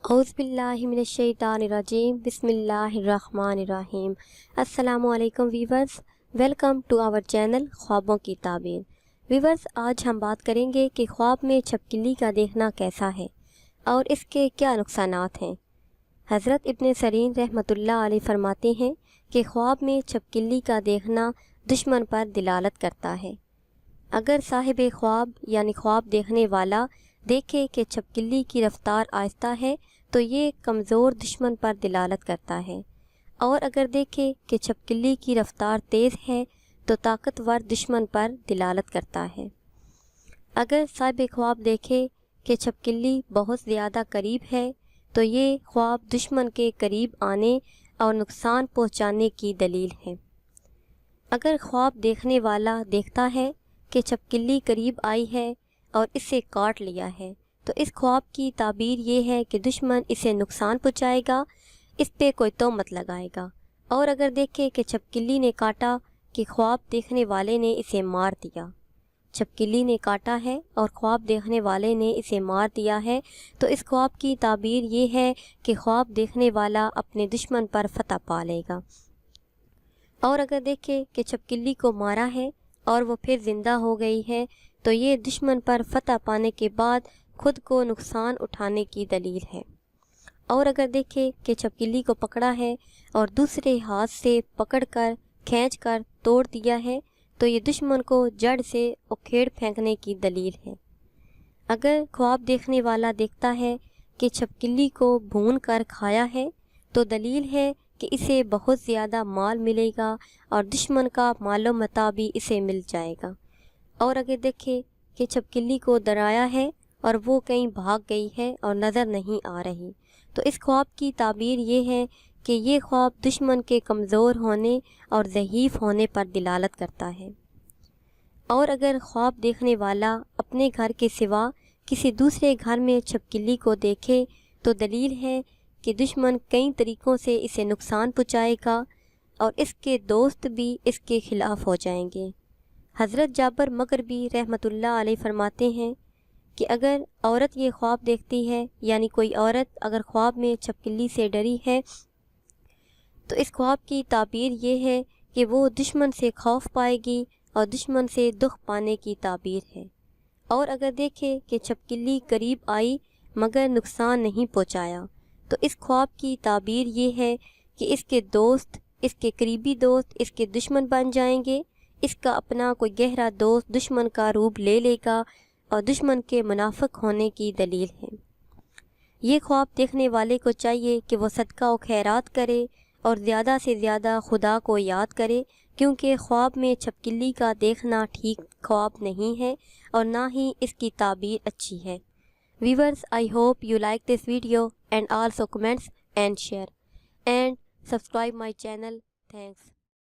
اعوذ باللہ من الشیطان الرجیم، بسم اللہ الرحمن الرحیم۔ السلام علیکم viewers, welcome to our channel خوابوں کی تعبیر۔ ویورز، آج ہم بات کریں گے کہ خواب میں چھپکلی کا دیکھنا کیسا ہے اور اس کے کیا نقصانات ہیں۔ حضرت ابن سیرین رحمۃ اللہ علیہ فرماتے ہیں کہ خواب میں چھپکلی کا دیکھنا دشمن پر دلالت کرتا ہے۔ اگر صاحب خواب یعنی خواب دیکھنے والا دیکھے کہ چھپکلی کی رفتار آہستہ ہے تو یہ کمزور دشمن پر دلالت کرتا ہے، اور اگر دیکھے کہ چھپکلی کی رفتار تیز ہے تو طاقتور دشمن پر دلالت کرتا ہے۔ اگر صاحب خواب دیکھے کہ چھپکلی بہت زیادہ قریب ہے تو یہ خواب دشمن کے قریب آنے اور نقصان پہنچانے کی دلیل ہے۔ اگر خواب دیکھنے والا دیکھتا ہے کہ چھپکلی قریب آئی ہے اور اسے کاٹ لیا ہے تو اس خواب کی تعبیر یہ ہے کہ دشمن اسے نقصان پہنچائے گا، اس پہ کوئی تہمت لگائے گا۔ اور اگر دیکھے کہ چھپکلی نے کاٹا کہ خواب دیکھنے والے نے اسے مار دیا، چھپکلی نے کاٹا ہے اور خواب دیکھنے والے نے اسے مار دیا ہے تو اس خواب کی تعبیر یہ ہے کہ خواب دیکھنے والا اپنے دشمن پر فتح پا لے گا۔ اور اگر دیکھے کہ چھپکلی کو مارا ہے اور وہ پھر زندہ ہو گئی ہے تو یہ دشمن پر فتح پانے کے بعد خود کو نقصان اٹھانے کی دلیل ہے۔ اور اگر دیکھے کہ چھپکلی کو پکڑا ہے اور دوسرے ہاتھ سے پکڑ کر کھینچ کر توڑ دیا ہے تو یہ دشمن کو جڑ سے اکھیڑ پھینکنے کی دلیل ہے۔ اگر خواب دیکھنے والا دیکھتا ہے کہ چھپکلی کو بھون کر کھایا ہے تو دلیل ہے کہ اسے بہت زیادہ مال ملے گا اور دشمن کا مال و متاع بھی اسے مل جائے گا۔ اور اگر دیکھے کہ چھپکلی کو ڈرایا ہے اور وہ کہیں بھاگ گئی ہے اور نظر نہیں آ رہی تو اس خواب کی تعبیر یہ ہے کہ یہ خواب دشمن کے کمزور ہونے اور ضعیف ہونے پر دلالت کرتا ہے۔ اور اگر خواب دیکھنے والا اپنے گھر کے سوا کسی دوسرے گھر میں چھپکلی کو دیکھے تو دلیل ہے کہ دشمن کئی طریقوں سے اسے نقصان پہنچائے گا اور اس کے دوست بھی اس کے خلاف ہو جائیں گے۔ حضرت جابر مغربی رحمۃ اللہ علیہ فرماتے ہیں کہ اگر عورت یہ خواب دیکھتی ہے، یعنی کوئی عورت اگر خواب میں چھپکلی سے ڈری ہے تو اس خواب کی تعبیر یہ ہے کہ وہ دشمن سے خوف پائے گی اور دشمن سے دکھ پانے کی تعبیر ہے۔ اور اگر دیکھے کہ چھپکلی قریب آئی مگر نقصان نہیں پہنچایا تو اس خواب کی تعبیر یہ ہے کہ اس کے دوست، اس کے قریبی دوست اس کے دشمن بن جائیں گے، اس کا اپنا کوئی گہرا دوست دشمن کا روپ لے لے گا اور دشمن کے منافق ہونے کی دلیل ہے۔ یہ خواب دیکھنے والے کو چاہیے کہ وہ صدقہ و خیرات کرے اور زیادہ سے زیادہ خدا کو یاد کرے، کیونکہ خواب میں چھپکلی کا دیکھنا ٹھیک خواب نہیں ہے اور نہ ہی اس کی تعبیر اچھی ہے۔ Viewers, I hope you like this video and also comments and share and subscribe my channel. Thanks.